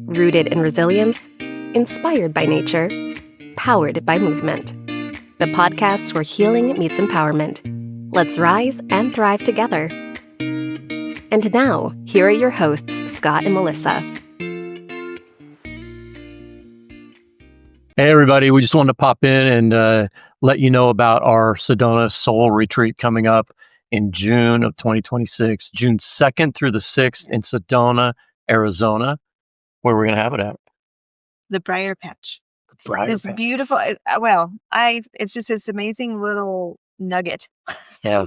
Rooted in resilience, inspired by nature, powered by movement. The podcast where healing meets empowerment. Let's rise and thrive together. And now, here are your hosts, Scott and Melissa. Hey, everybody. We just wanted to pop in and let you know about our Sedona Soul Retreat coming up in June of 2026, June 2nd through the 6th in Sedona, Arizona, where we're going to have it at. The Briar Patch. Briar Patch. Beautiful, it's just this amazing little nugget Yeah.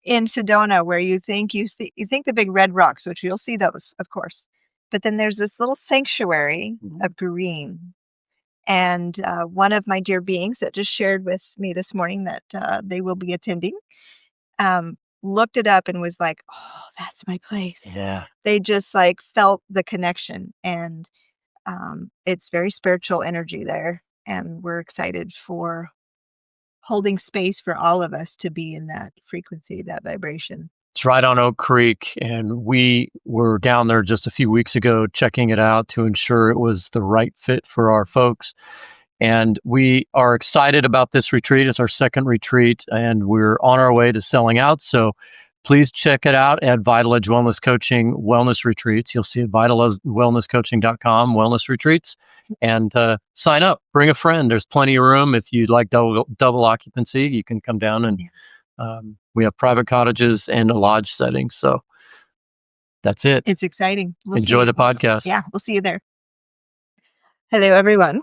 in Sedona where you think the big red rocks, which you'll see those, of course. But then there's this little sanctuary of green. And one of my dear beings that just shared with me this morning that they will be attending looked it up and was like, oh, that's my place. Yeah. They just felt the connection, and it's very spiritual energy there. And we're excited for holding space for all of us to be in that frequency, that vibration. It's right on Oak Creek, and we were down there just a few weeks ago checking it out to ensure it was the right fit for our folks. And we are excited about this retreat. It's our second retreat, and we're on our way to selling out. So please check it out at Vital Edge Wellness Coaching Wellness Retreats. You'll see it at vitalwellnesscoaching.com, Wellness Retreats, and sign up. Bring a friend. There's plenty of room. If you'd like double occupancy, you can come down, and we have private cottages and a lodge setting. So that's it. It's exciting. Enjoy the podcast. Yeah, we'll see you there. Hello, everyone.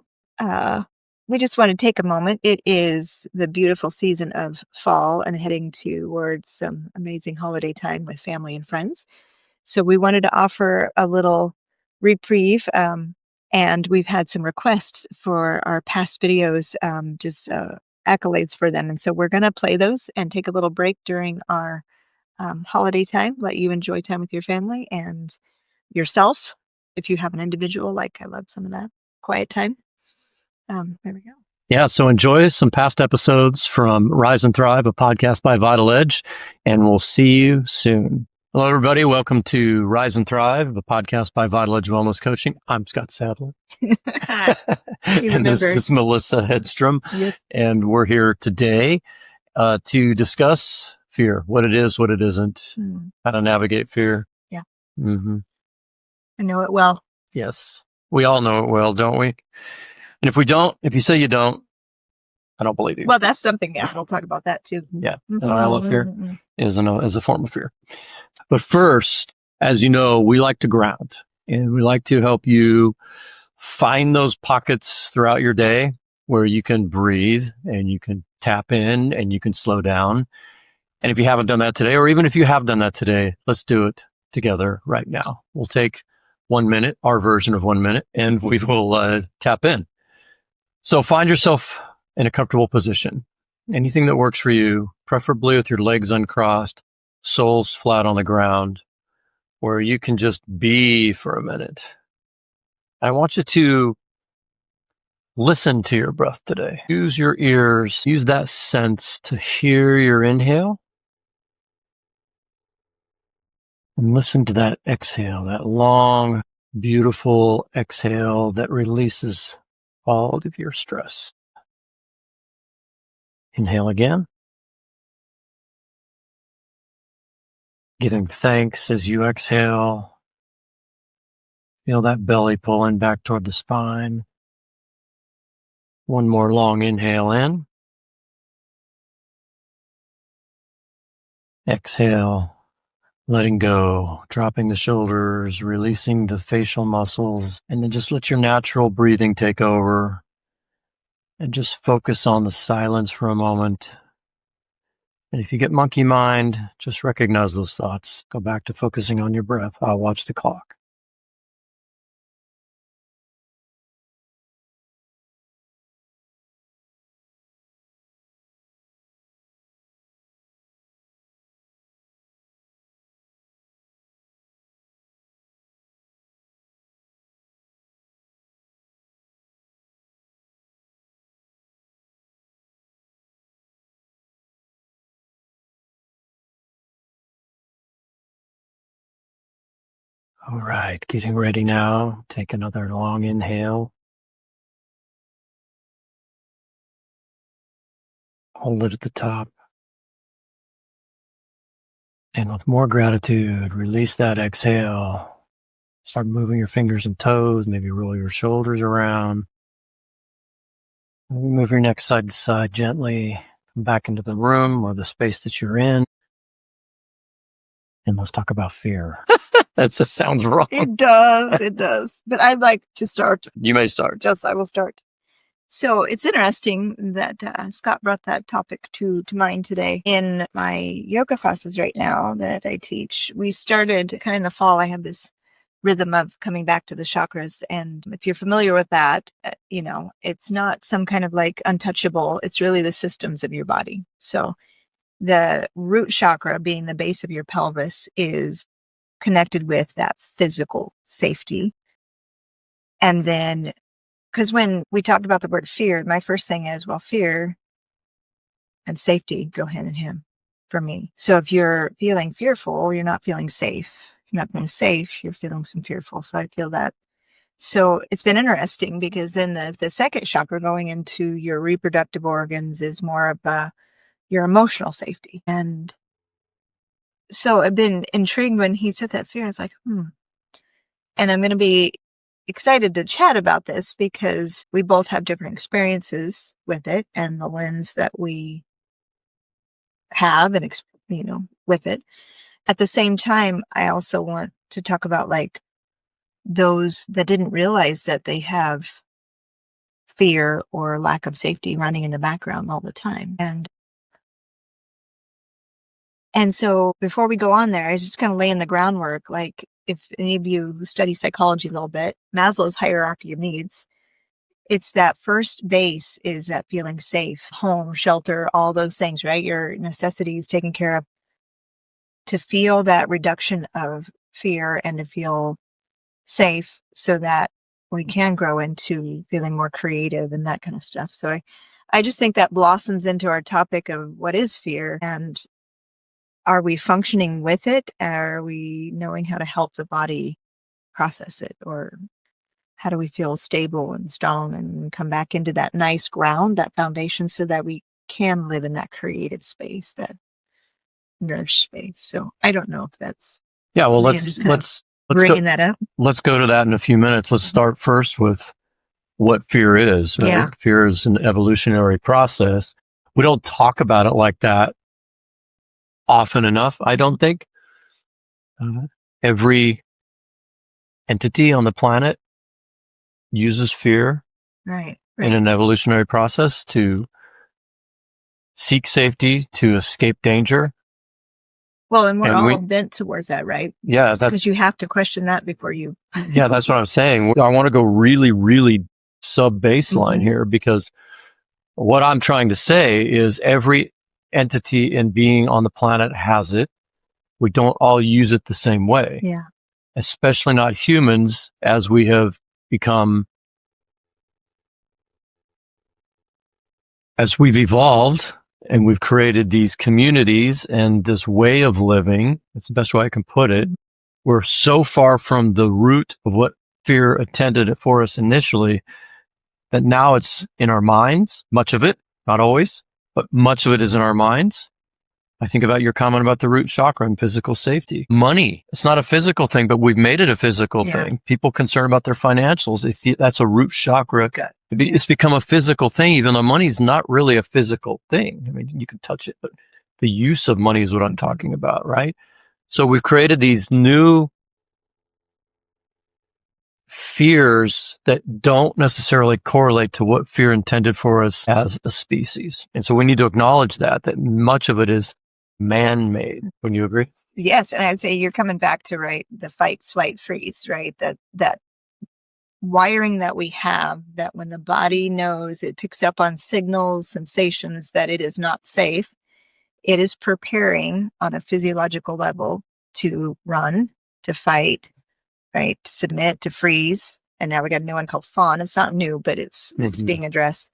We just want to take a moment. It is the beautiful season of fall and heading towards some amazing holiday time with family and friends. So we wanted to offer a little reprieve, and we've had some requests for our past videos, accolades for them. And so we're going to play those and take a little break during our holiday time, let you enjoy time with your family and yourself. If you have an individual, I love some of that quiet time. There we go. Yeah, so enjoy some past episodes from Rise and Thrive, a podcast by Vital Edge, and we'll see you soon. Hello, everybody. Welcome to Rise and Thrive, a podcast by Vital Edge Wellness Coaching. I'm Scott Sadler. And this is Melissa Hedstrom. Yes. And we're here today to discuss fear, what it is, what it isn't, how to navigate fear. Yeah. Mm-hmm. I know it well. Yes. We all know it well, don't we? And if you say you don't, I don't believe you. Well, that's something. Yeah, we'll talk about that too. Yeah. Denial of fear is a form of fear. But first, as you know, we like to ground, and we like to help you find those pockets throughout your day where you can breathe and you can tap in and you can slow down. And if you haven't done that today, or even if you have done that today, let's do it together right now. We'll take 1 minute, our version of 1 minute, and we will tap in. So find yourself in a comfortable position. Anything that works for you, preferably with your legs uncrossed, soles flat on the ground, where you can just be for a minute. I want you to listen to your breath today. Use your ears, use that sense to hear your inhale. And listen to that exhale, that long, beautiful exhale that releases all of your stress. Inhale again. Giving thanks as you exhale. Feel that belly pulling back toward the spine. One more long inhale in. Exhale, letting go, dropping the shoulders, releasing the facial muscles, and then just let your natural breathing take over. And just focus on the silence for a moment. And if you get monkey mind, just recognize those thoughts. Go back to focusing on your breath. I'll watch the clock. All right, getting ready now. Take another long inhale. Hold it at the top. And with more gratitude, release that exhale. Start moving your fingers and toes. Maybe roll your shoulders around. Maybe move your neck side to side gently. Come back into the room or the space that you're in. And let's talk about fear. That just sounds wrong. It does. It does. But I'd like to start. You may start. I will start. So it's interesting that Scott brought that topic to mind today. In my yoga classes right now that I teach, we started kind of in the fall. I have this rhythm of coming back to the chakras. And if you're familiar with that, it's not some kind of like untouchable. It's really the systems of your body. So the root chakra, being the base of your pelvis, is connected with that physical safety. And then, because when we talked about the word fear, my first thing is, well, fear and safety go hand in hand for me. So if you're feeling fearful, you're not feeling safe. If you're not feeling safe, you're feeling some fearful. So I feel that. So it's been interesting because then the second chakra, going into your reproductive organs, is more of your emotional safety. And so I've been intrigued when he said that fear. I was like, And I'm going to be excited to chat about this because we both have different experiences with it and the lens that we have and, with it. At the same time, I also want to talk about like those that didn't realize that they have fear or lack of safety running in the background all the time. And so before we go on there, I was just kind of laying the groundwork. Like if any of you study psychology a little bit, Maslow's hierarchy of needs, it's that first base is that feeling safe, home, shelter, all those things, right? Your necessities taken care of, to feel that reduction of fear and to feel safe so that we can grow into feeling more creative and that kind of stuff. So I just think that blossoms into our topic of what is fear, and are we functioning with it? Are we knowing how to help the body process it? Or how do we feel stable and strong and come back into that nice ground, that foundation, so that we can live in that creative space, that nourished space? So I don't know if that's let's bringing that up. Let's go to that in a few minutes. Let's start first with what fear is. Right? Yeah. Fear is an evolutionary process. We don't talk about it like that often enough, I don't think. Every entity on the planet uses fear Right. in an evolutionary process to seek safety, to escape danger. Well, and we're all bent towards that, right? Yeah. That's because you have to question that before you. Yeah, that's what I'm saying. I want to go really, really sub-baseline here, because what I'm trying to say is every entity and being on the planet has it. We don't all use it the same way. Yeah. Especially not humans, as we have become, as we've evolved and we've created these communities and this way of living. That's the best way I can put it. We're so far from the root of what fear intended it for us initially that now it's in our minds. Much of it, not always, but much of it is in our minds. I think about your comment about the root chakra and physical safety. Money, it's not a physical thing, but we've made it a physical thing. People concerned about their financials, that's a root chakra. It's become a physical thing, even though money's not really a physical thing. I mean, you can touch it, but the use of money is what I'm talking about, right? So we've created these new fears that don't necessarily correlate to what fear intended for us as a species. And so we need to acknowledge that much of it is man-made. Wouldn't you agree? Yes. And I'd say you're coming back to, right, the fight, flight, freeze, right? That wiring that we have, that when the body knows, it picks up on signals, sensations that it is not safe, it is preparing on a physiological level to run, to fight, right? To submit, to freeze. And now we got a new one called fawn. It's not new, but it's being addressed.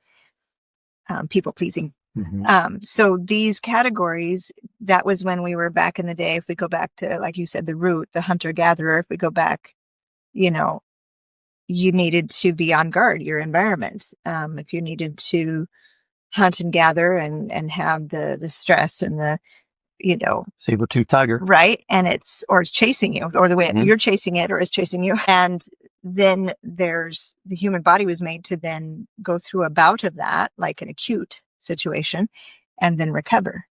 People pleasing So these categories, that was when we were back in the day. If we go back to, like you said, the root, the hunter-gatherer, if we go back, you needed to be on guard, your environment. If you needed to hunt and gather and have the stress and the, saber-toothed tiger. Right. And it's chasing you, or the way you're chasing it, or it's chasing you. And then the human body was made to then go through a bout of that, like an acute situation, and then recover.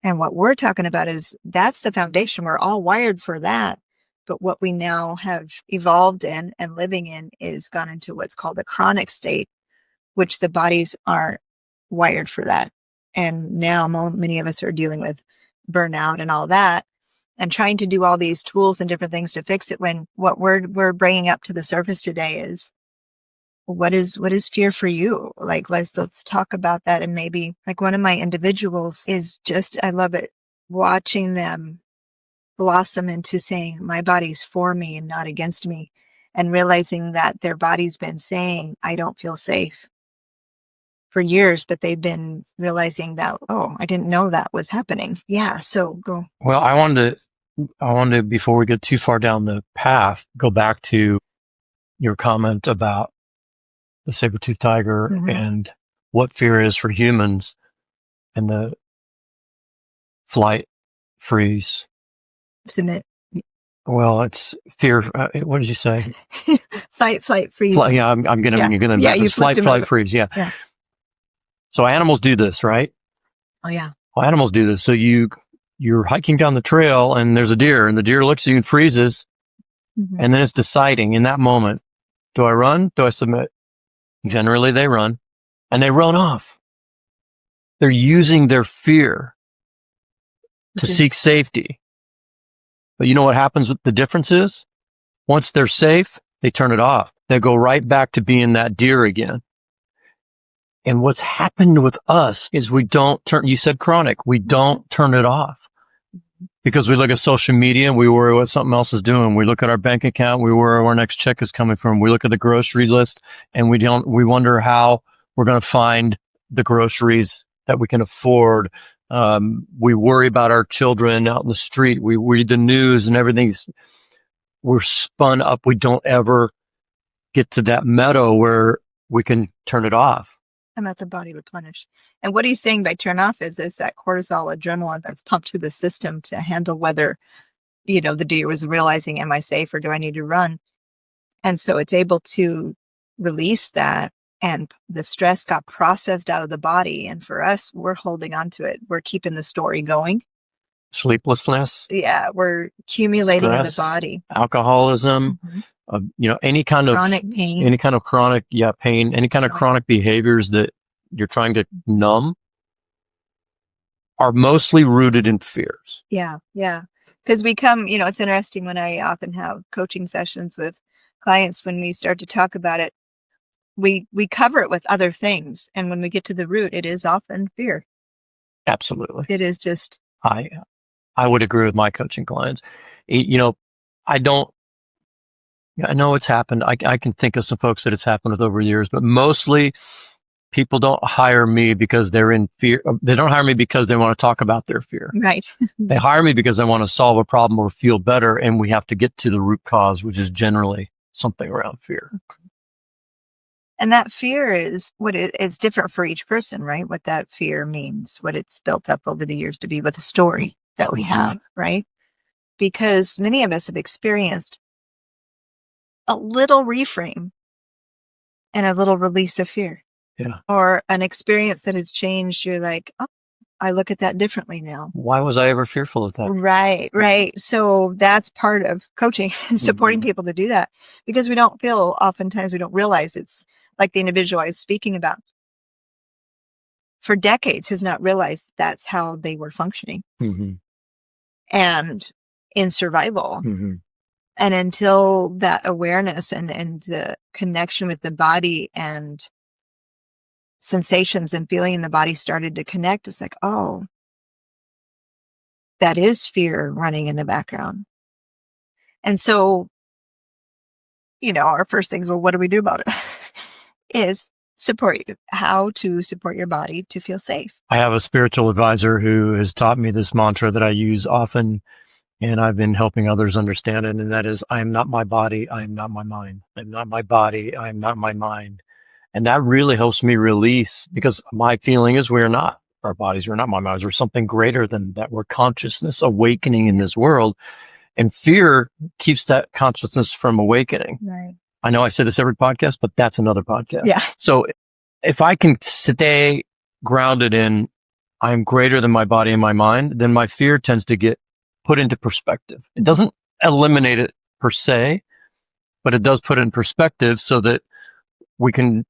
And what we're talking about is that's the foundation. We're all wired for that. But what we now have evolved in and living in is gone into what's called a chronic state, which the bodies aren't wired for that. And now many of us are dealing with burnout and all that, and trying to do all these tools and different things to fix it, when what we're bringing up to the surface today is what is fear for you? Like, let's talk about that. And maybe, like, one of my individuals is just, I love it, watching them blossom into saying, my body's for me and not against me, and realizing that their body's been saying, I don't feel safe, for years, but they've been realizing that, oh, I didn't know that was happening. Yeah. So go. Well, I wanted to, before we get too far down the path, go back to your comment about the saber-toothed tiger and what fear is for humans, and the flight, freeze, submit. Well, it's fear. What did you say? Fight, flight, freeze. Yeah, I'm gonna. Yeah. You're gonna. Yeah, you flight, flipped flight, him freeze. Yeah. Yeah. So animals do this, right? Oh yeah. Well, animals do this. So you're hiking down the trail and there's a deer, and the deer looks at you and freezes, and then it's deciding in that moment, do I run? Do I submit? Generally, they run, and they run off. They're using their fear to seek safety. But you know what happens? The difference is, once they're safe, they turn it off. They go right back to being that deer again. And what's happened with us is we don't turn, you said chronic, we don't turn it off. Because we look at social media and we worry what something else is doing. We look at our bank account, we worry where our next check is coming from. We look at the grocery list and we wonder how we're going to find the groceries that we can afford. We worry about our children out in the street. We read the news and we're spun up. We don't ever get to that meadow where we can turn it off. And let the body replenish. And what he's saying by turn off is that cortisol, adrenaline that's pumped through the system to handle whether, the deer was realizing, am I safe or do I need to run? And so it's able to release that, and the stress got processed out of the body. And for us, we're holding on to it. We're keeping the story going. Sleeplessness. Yeah, we're accumulating stress, in the body. Alcoholism. Any kind of chronic pain, any kind of chronic, pain, any kind of chronic behaviors that you're trying to numb are mostly rooted in fears. Yeah. Because we come, it's interesting when I often have coaching sessions with clients, when we start to talk about it, we cover it with other things. And when we get to the root, it is often fear. Absolutely. It is just. I would agree with my coaching clients. I know it's happened. I can think of some folks that it's happened with over years, but mostly people don't hire me because they're in fear. They don't hire me because they want to talk about their fear. Right. They hire me because they want to solve a problem or feel better, and we have to get to the root cause, which is generally something around fear. And that fear is it's different for each person, right? What that fear means, what it's built up over the years to be with a story that we have, right? Because many of us have experienced a little reframe and a little release of fear. Yeah. Or an experience that has changed. You're like, oh, I look at that differently now. Why was I ever fearful of that? Right. So that's part of coaching and supporting people to do that, because oftentimes we don't realize it's like the individual I was speaking about for decades has not realized that's how they were functioning and in survival. And until that awareness and the connection with the body and sensations and feeling in the body started to connect, it's like, oh, that is fear running in the background. And so, our first things, well, what do we do about it? is support you, how to support your body to feel safe. I have a spiritual advisor who has taught me this mantra that I use often, and I've been helping others understand it. And that is, I am not my body. I am not my mind. I am not my body. I am not my mind. And that really helps me release, because my feeling is we're not our bodies. We're not my minds. We're something greater than that. We're consciousness awakening in this world. And fear keeps that consciousness from awakening. Right. I know I say this every podcast, but that's another podcast. Yeah. So if I can stay grounded in I'm greater than my body and my mind, then my fear tends to get put into perspective. It doesn't eliminate it per se, but it does put it in perspective so that we can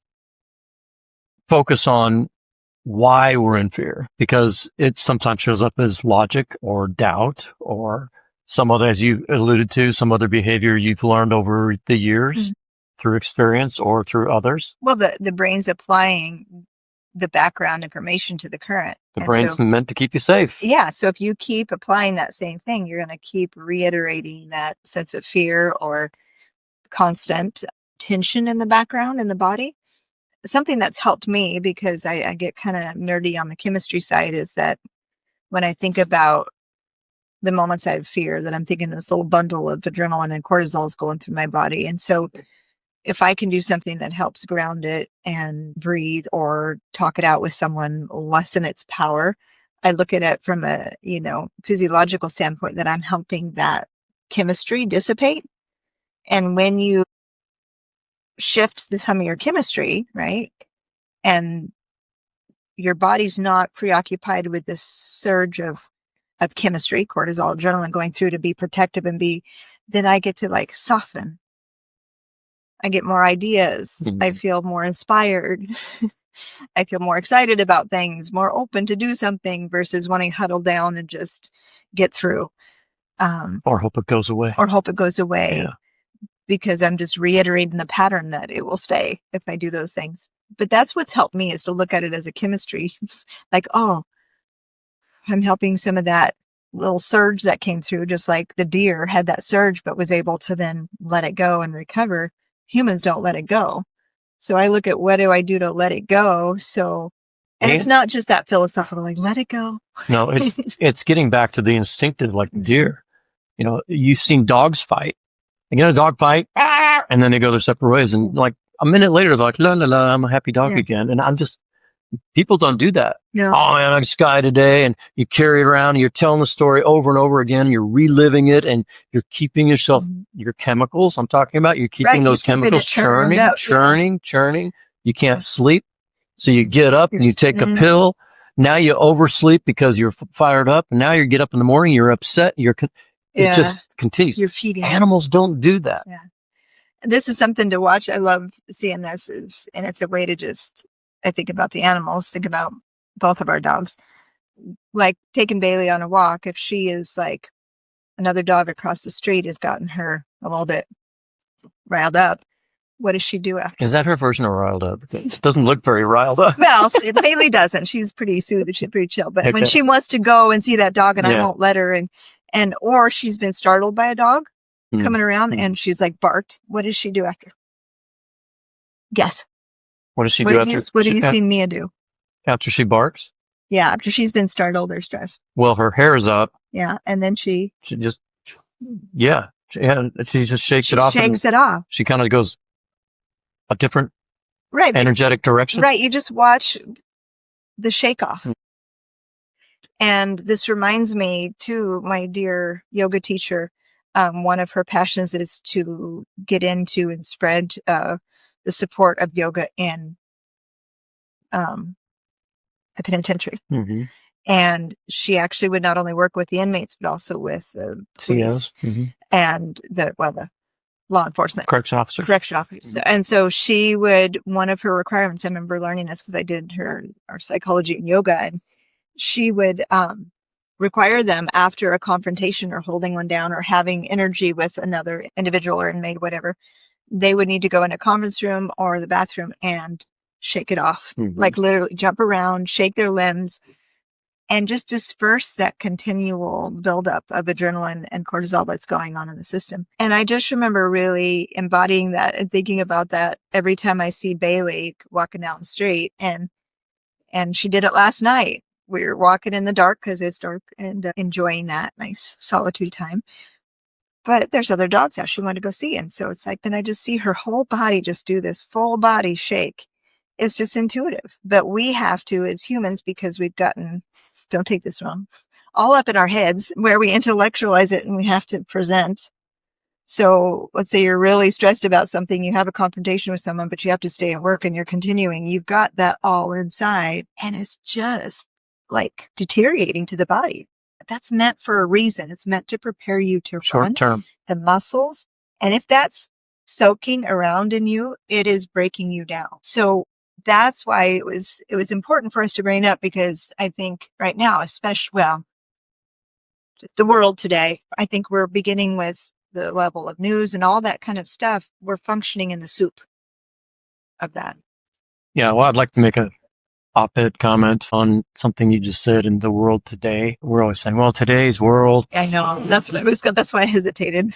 focus on why we're in fear, because it sometimes shows up as logic or doubt or some other, as you alluded to, some other behavior you've learned over the years through experience or through others. Well, the brain's applying the background information to the current. The brain's meant to keep you safe. Yeah. So if you keep applying that same thing, you're going to keep reiterating that sense of fear or constant tension in the background in the body. Something that's helped me, because I get kind of nerdy on the chemistry side, is that when I think about the moments I have fear, that I'm thinking this little bundle of adrenaline and cortisol is going through my body. And so if I can do something that helps ground it and breathe or talk it out with someone, lessen its power, I look at it from a, physiological standpoint, that I'm helping that chemistry dissipate. And when you shift some of your chemistry, right, and your body's not preoccupied with this surge of chemistry, cortisol, adrenaline going through to be protective then I get to soften. I get more ideas. I feel more inspired. I feel more excited about things, more open to do something versus wanting to huddle down and just get through. Or hope it goes away. Yeah. Because I'm just reiterating the pattern that it will stay if I do those things. But that's what's helped me, is to look at it as a chemistry. I'm helping some of that little surge that came through, just like the deer had that surge, but was able to then let it go and recover. Humans don't let it go. So I look at, what do I do to let it go? And it's not just that philosophical, let it go. No, it's getting back to the instinctive, like deer. You've seen dogs fight. They get in a dog fight, and then they go their separate ways. And a minute later, they're like, la, la, la, I'm a happy dog again. And people don't do that. No. Oh man, I sky today. And you carry it around, and you're telling the story over and over again. You're reliving it, and you're keeping yourself, your chemicals I'm talking about, you're keeping those chemicals churning. You can't sleep. So you get up and you take a pill. Now you oversleep because you're fired up. And now you get up in the morning, you're upset. It just continues. You're feeding. Animals don't do that. Yeah. This is something to watch. I love seeing this, and it's a way to just, I think about the animals, think about both of our dogs, like taking Bailey on a walk. If she is another dog across the street has gotten her a little bit riled up, what does she do after? Is that her version of riled up? It doesn't look very riled up. Well, Bailey doesn't. She's pretty soothed. She's pretty chill. But when she wants to go and see that dog and I won't let her, or she's been startled by a dog coming around and she's barked, what does she do after? Guess. What does she do after? What have you seen Mia do? After she barks? Yeah, after she's been startled or stressed. Well, her hair's up. Yeah, and then she just, she just shakes it off. She kind of goes a different energetic direction. Right, you just watch the shake off. And this reminds me, too, my dear yoga teacher, one of her passions is to get into and spread the support of yoga in the penitentiary. And she actually would not only work with the inmates, but also with the police and the law enforcement. Correction officers. And so she would, one of her requirements, I remember learning this because I did our psychology and yoga, and she would require them, after a confrontation or holding one down or having energy with another individual or inmate, whatever, they would need to go in a conference room or the bathroom and shake it off. Literally jump around, shake their limbs, and just disperse that continual buildup of adrenaline and cortisol that's going on in the system. And I just remember really embodying that and thinking about that every time I see Bailey walking down the street. And she did it last night. We were walking in the dark because it's dark and enjoying that nice solitude time. But there's other dogs out she wanted to go see. And so it's like, then I just see her whole body just do this full body shake. It's just intuitive. But we have to, as humans, because we've gotten, don't take this wrong, all up in our heads where we intellectualize it and we have to present. So let's say you're really stressed about something, you have a confrontation with someone, but you have to stay at work and you're continuing. You've got that all inside and it's just like deteriorating to the body. That's meant for a reason. It's meant to prepare you to run term. the muscles. And if that's soaking around in you, it is breaking you down. So that's why it was important for us to bring it up, because I think right now, especially, well, the world today, I think we're beginning with the level of news and all that kind of stuff. We're functioning in the soup of that. Yeah, well, I'd like to make a op-ed comment on something you just said in the world today. We're always saying, well, today's world. I know. That's why I hesitated.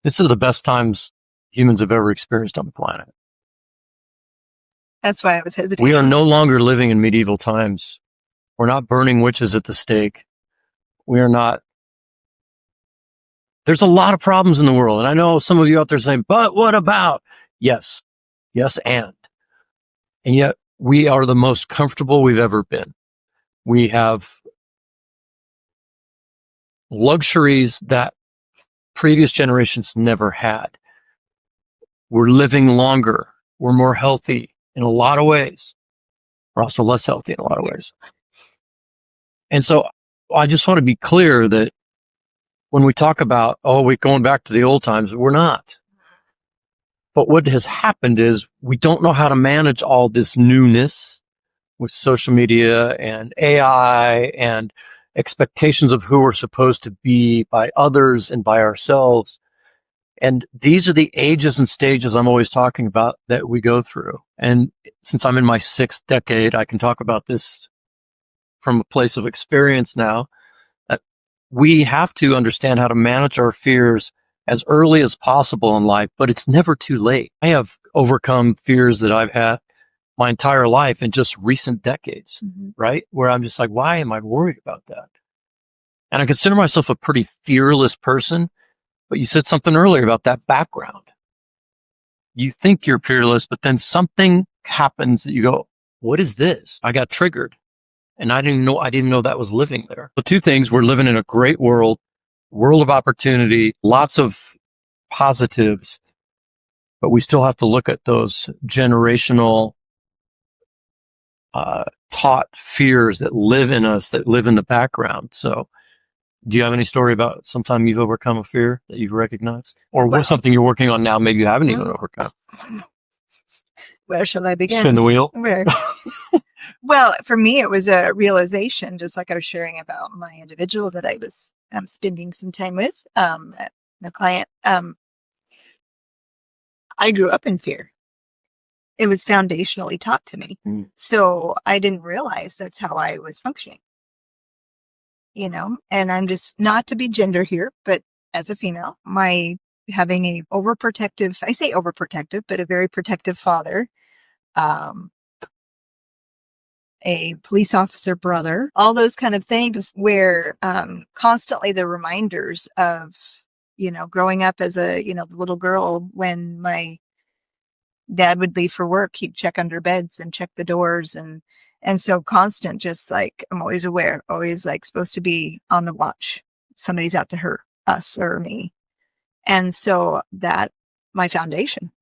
This is the best times humans have ever experienced on the planet. That's why I was hesitating. We are no longer living in medieval times. We're not burning witches at the stake. We are not. There's a lot of problems in the world. And I know some of you out there saying, but what about? Yes, and yet we are the most comfortable we've ever been. We have luxuries that previous generations never had. We're living longer. We're more healthy in a lot of ways. We're also less healthy in a lot of ways. And so I just want to be clear that when we talk about, we're going back to the old times, we're not. But what has happened is we don't know how to manage all this newness with social media and AI and expectations of who we're supposed to be by others and by ourselves. And these are the ages and stages I'm always talking about that we go through. And since I'm in my 6th decade, I can talk about this from a place of experience now. That we have to understand how to manage our fears as early as possible in life, but it's never too late. I have overcome fears that I've had my entire life in just recent decades, right? Where I'm just like, why am I worried about that? And I consider myself a pretty fearless person. But you said something earlier about that background. You think you're fearless, but then something happens that you go, what is this? I got triggered. And I didn't know that was living there. So 2 things, we're living in a great world of opportunity, lots of positives, but we still have to look at those generational taught fears that live in us, that live in the background. So do you have any story about sometime you've overcome a fear that you've recognized? Or something you're working on now, maybe you haven't even overcome? Where shall I begin? Spin the wheel. Where? Well, for me, it was a realization, just like I was sharing about my individual that I was spending some time with, a client. I grew up in fear. It was foundationally taught to me. So I didn't realize that's how I was functioning. And I'm just, not to be gender here, but as a female, my having a overprotective, I say overprotective, but a very protective father, a police officer brother, all those kind of things where constantly the reminders of, growing up as a, little girl, when my dad would leave for work, he'd check under beds and check the doors. And so constant, just like, I'm always aware, always like supposed to be on the watch. Somebody's out to hurt us or me. And so that, my foundation.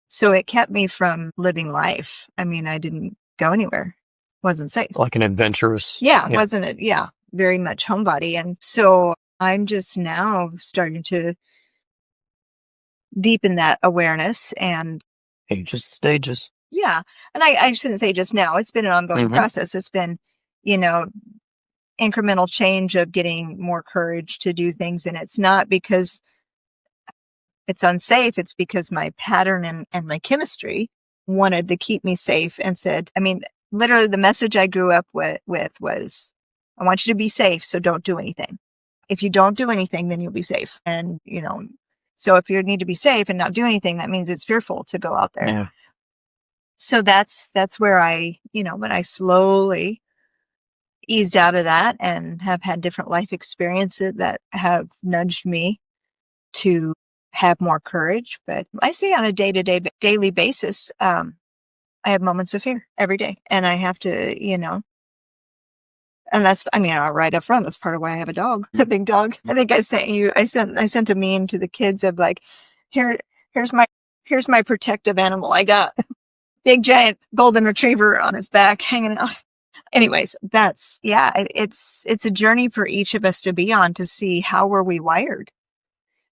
So it kept me from living life. I mean, I didn't go anywhere. Wasn't safe. Like an adventurous. Yeah, wasn't it? Yeah, very much homebody. And so I'm just now starting to deepen that awareness and Ages, stages. Yeah. And I shouldn't say just now. It's been an ongoing process. It's been, incremental change of getting more courage to do things. And it's not because it's unsafe. It's because my pattern and my chemistry wanted to keep me safe and said, literally the message I grew up with was I want you to be safe, so don't do anything. If you don't do anything, then you'll be safe. And, so if you need to be safe and not do anything, that means it's fearful to go out there. Yeah. So that's where when I slowly eased out of that and have had different life experiences that have nudged me to have more courage. But I say on a daily basis, I have moments of fear every day, and I have to, and that's, right up front, that's part of why I have a dog, a big dog. I think I sent a meme to the kids of like, here's my protective animal. I got big giant golden retriever on its back hanging out. Anyways, it's a journey for each of us to be on, to see how were we wired.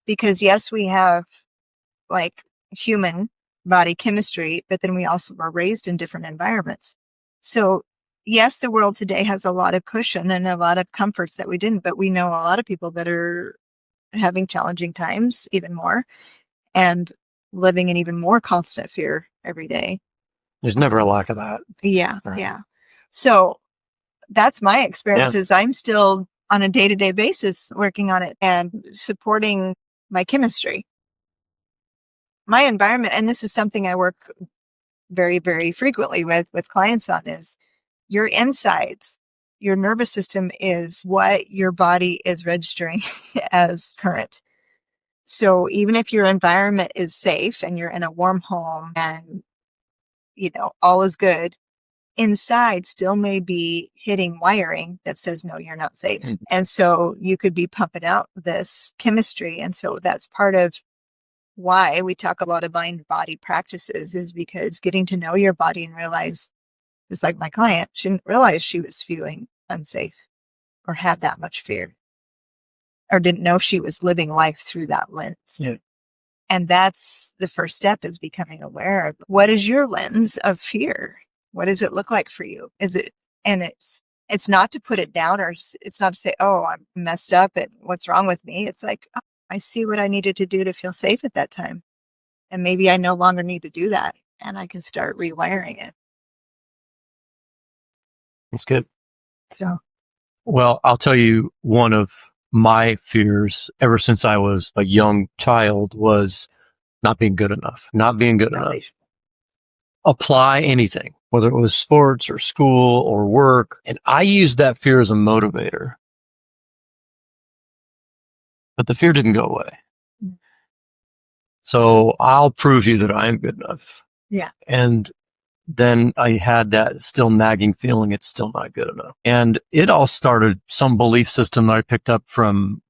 Because yes, we have like human body chemistry, but then we also were raised in different environments. So yes, the world today has a lot of cushion and a lot of comforts that we didn't, but we know a lot of people that are having challenging times even more and living in even more constant fear every day. There's never a lack of that. Yeah. Right. Yeah. So that's my experience. Is I'm still on a day-to-day basis working on it and supporting my chemistry, my environment. And this is something I work very, very frequently with clients on, is your insides, your nervous system is what your body is registering as current. So even if your environment is safe and you're in a warm home and, all is good, inside still may be hitting wiring that says, no, you're not safe. Mm-hmm. And so you could be pumping out this chemistry. And so that's part of why we talk a lot of mind-body practices, is because getting to know your body and realize, it's like my client, she didn't realize she was feeling unsafe or had that much fear, or didn't know she was living life through that lens. Yeah. And that's the first step, is becoming aware of what is your lens of fear? What does it look like for you? It's not to put it down, or it's not to say, oh, I'm messed up and what's wrong with me? It's like, oh, I see what I needed to do to feel safe at that time. And maybe I no longer need to do that, and I can start rewiring it. That's good. So, well, I'll tell you, one of my fears ever since I was a young child was not being good enough. Apply anything, whether it was sports or school or work. And I used that fear as a motivator. But the fear didn't go away. Mm-hmm. So I'll prove you that I am good enough. Yeah. And then I had that still nagging feeling it's still not good enough. And it all started some belief system that I picked up from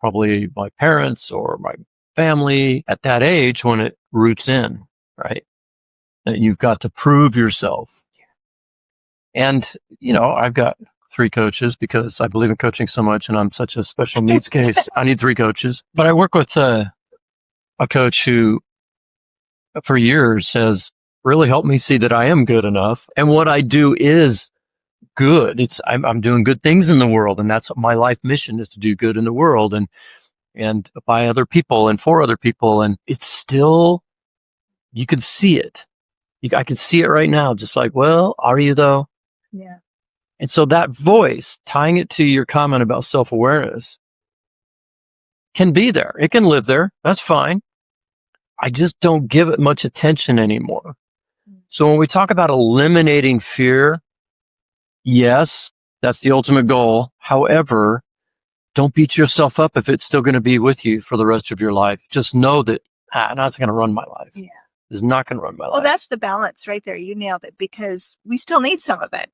probably my parents or my family at that age, when it roots in, right? That you've got to prove yourself. And, I've got 3 coaches because I believe in coaching so much, and I'm such a special needs case. I need 3 coaches. But I work with a coach who for years has really helped me see that I am good enough. And what I do is good. I'm doing good things in the world. And that's my life mission, is to do good in the world and by other people and for other people. And it's still, you could see it. I can see it right now. Just like, well, are you though? Yeah. And so that voice, tying it to your comment about self-awareness, can be there. It can live there. That's fine. I just don't give it much attention anymore. So when we talk about eliminating fear, yes, that's the ultimate goal. However, don't beat yourself up if it's still going to be with you for the rest of your life. Just know that, that's going to run my life. Yeah. It's not going to run my life. Well, that's the balance right there. You nailed it, because we still need some of it,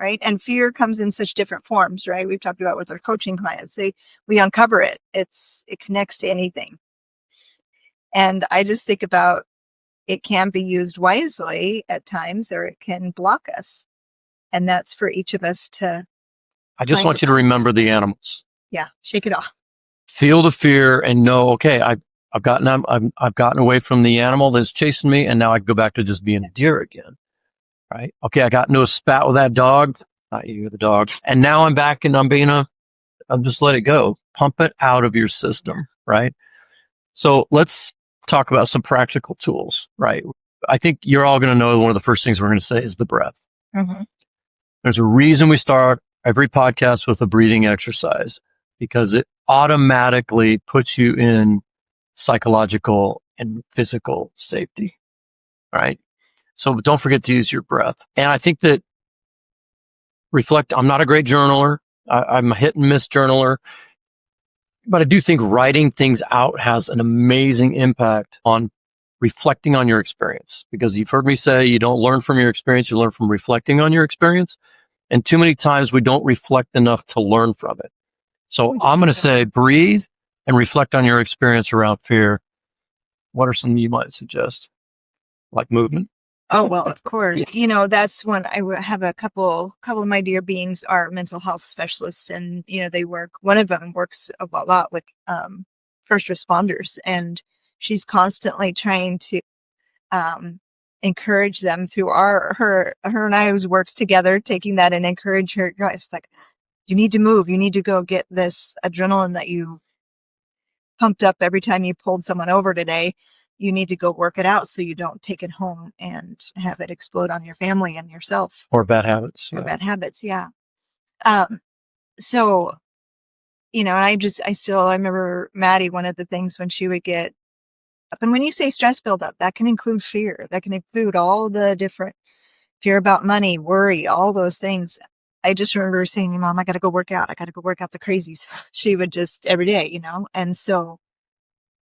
right? And fear comes in such different forms, right? We've talked about with our coaching clients. We uncover it. It connects to anything. And I just think about, it can be used wisely at times, or it can block us. And that's for each of us to. I just want you to remember the animals. Yeah. Shake it off. Feel the fear and know, okay, I've gotten away from the animal that's chasing me, and now I can go back to just being a deer again. Right? Okay, I got into a spat with that dog, not you, the dog. And now I'm back and I'm just let it go. Pump it out of your system, right? So let's talk about some practical tools, right? I think you're all going to know one of the first things we're going to say is the breath. Mm-hmm. There's a reason we start every podcast with a breathing exercise because it automatically puts you in psychological and physical safety. Right? So don't forget to use your breath. And I think that I'm not a great journaler. I'm a hit and miss journaler. But I do think writing things out has an amazing impact on reflecting on your experience, because you've heard me say you don't learn from your experience, you learn from reflecting on your experience. And too many times we don't reflect enough to learn from it. So I'm going to say breathe and reflect on your experience around fear. What are some you might suggest? Like movement? Oh, well, of course. That's when have a couple of my dear beings are mental health specialists, and, one of them works a lot with first responders, and she's constantly trying to encourage them through her and I's works together, taking that and encourage her guys, like, you need to move, you need to go get this adrenaline that you pumped up every time you pulled someone over today. You need to go work it out so you don't take it home and have it explode on your family and yourself. Or bad habits. Or bad habits, yeah. So, and I remember Maddie, one of the things when she would get up, and when you say stress buildup, that can include fear. That can include all the different fear about money, worry, all those things. I just remember saying, Mom, I got to go work out. I got to go work out the crazies. She would just every day, and so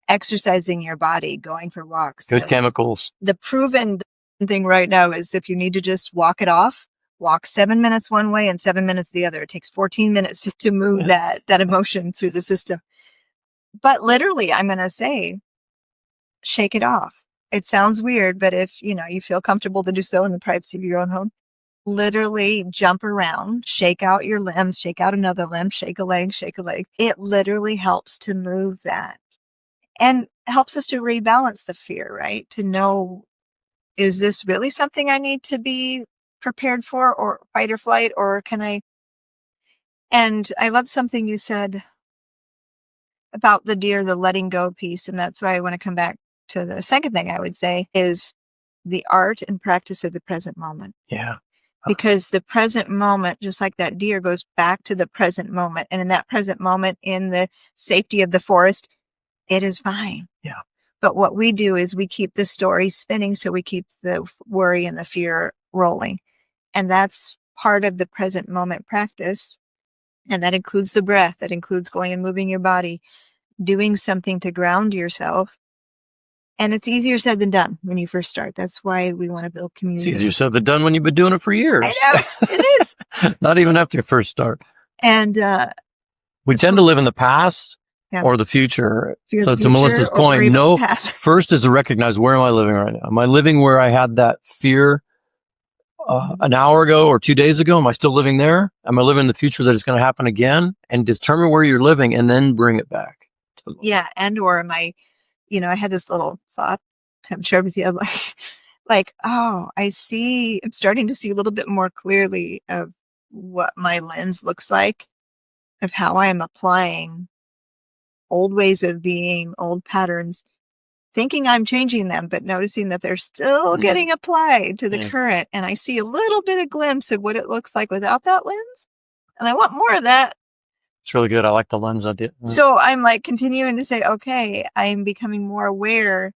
exercising your body, going for walks. Good chemicals. The proven thing right now is if you need to just walk it off, walk 7 minutes one way and 7 minutes the other. It takes 14 minutes to move that emotion through the system. But literally, I'm going to say, shake it off. It sounds weird, but if you feel comfortable to do so in the privacy of your own home, literally jump around, shake out your limbs, shake out another limb, shake a leg, shake a leg. It literally helps to move that. And helps us to rebalance the fear, right? To know, is this really something I need to be prepared for, or fight or flight, or can I? And I love something you said about the letting go piece. And that's why I want to come back to the second thing I would say is the art and practice of the present moment. Yeah. Because the present moment, just like that deer, goes back to the present moment. And in that present moment, in the safety of the forest, it is fine. Yeah. But what we do is we keep the story spinning, so we keep the worry and the fear rolling. And that's part of the present moment practice. And that includes the breath. That includes going and moving your body, doing something to ground yourself. And it's easier said than done when you first start. That's why we want to build community. It's easier said than done when you've been doing it for years. I know, it is. Not even after you first start. And we tend to live in the past. Yeah. Or the future. So to Melissa's point, first is to recognize, where am I living right now? Am I living where I had that fear an hour ago or 2 days ago? Am I still living there? Am I living in the future that it's going to happen again? And determine where you're living and then bring it back. Yeah. And or am I, I had this little thought I haven't shared with you, like, oh, I'm starting to see a little bit more clearly of what my lens looks like, of how I am applying old ways of being, old patterns, thinking I'm changing them, but noticing that they're still getting applied to the current. And I see a little bit of glimpse of what it looks like without that lens. And I want more of that. It's really good. I like the lens idea. So I'm like continuing to say, okay, I'm becoming more aware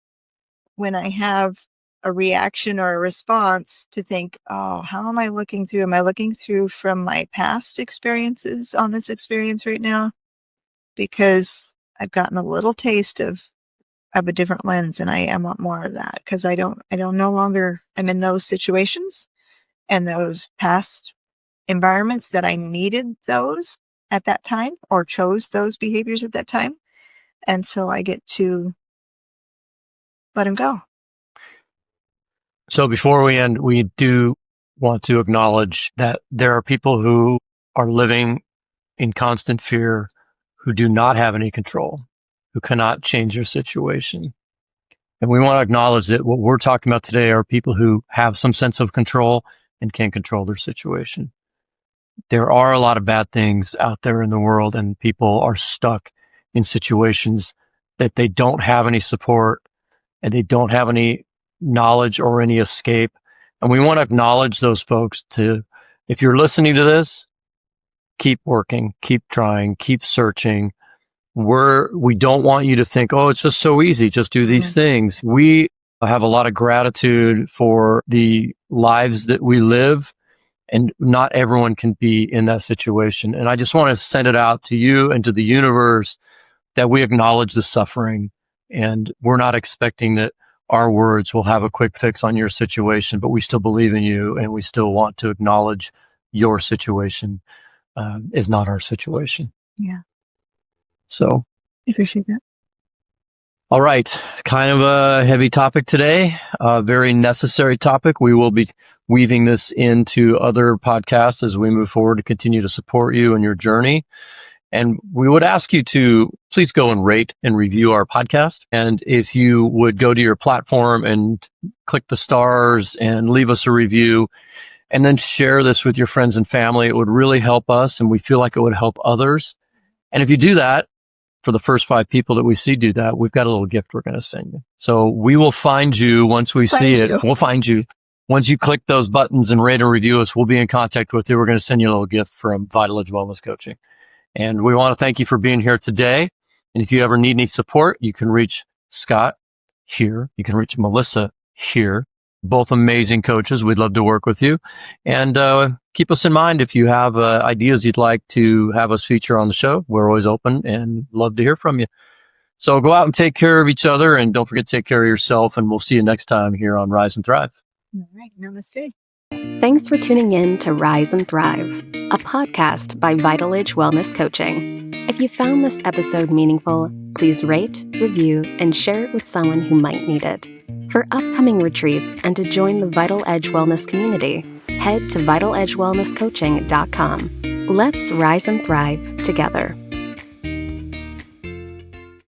when I have a reaction or a response to think, oh, how am I looking through? Am I looking through from my past experiences on this experience right now? Because I've gotten a little taste of a different lens, and I want more of that, because I don't no longer am in those situations and those past environments that I needed those at that time or chose those behaviors at that time. And so I get to let them go. So before we end, we do want to acknowledge that there are people who are living in constant fear, who do not have any control, who cannot change their situation. And we want to acknowledge that what we're talking about today are people who have some sense of control and can control their situation. There are a lot of bad things out there in the world, and people are stuck in situations that they don't have any support and they don't have any knowledge or any escape. And we want to acknowledge those folks if you're listening to this, keep working, keep trying, keep searching. We don't want you to think, oh, it's just so easy. Just do these things. We have a lot of gratitude for the lives that we live, and not everyone can be in that situation. And I just want to send it out to you and to the universe that we acknowledge the suffering, and we're not expecting that our words will have a quick fix on your situation, but we still believe in you, and we still want to acknowledge your situation is not our situation. Yeah. So I appreciate that. All right. Kind of a heavy topic today, a very necessary topic. We will be weaving this into other podcasts as we move forward to continue to support you in your journey. And we would ask you to please go and rate and review our podcast. And if you would go to your platform and click the stars and leave us a review, and then share this with your friends and family, it would really help us, and we feel like it would help others. And if you do that, for the first 5 people that we see do that, we've got a little gift we're going to send you. So we will find you once we see it. We'll find you. Once you click those buttons and rate and review us, we'll be in contact with you. We're going to send you a little gift from Vital Edge Wellness Coaching. And we want to thank you for being here today. And if you ever need any support, you can reach Scott here. You can reach Melissa here. Both amazing coaches. We'd love to work with you. And keep us in mind if you have ideas you'd like to have us feature on the show. We're always open and love to hear from you. So go out and take care of each other, and don't forget to take care of yourself. And we'll see you next time here on Rise and Thrive. All right. Namaste. Thanks for tuning in to Rise and Thrive, a podcast by Vital Edge Wellness Coaching. If you found this episode meaningful, please rate, review, and share it with someone who might need it. For upcoming retreats and to join the Vital Edge Wellness community, head to vitaledgewellnesscoaching.com. Let's rise and thrive together.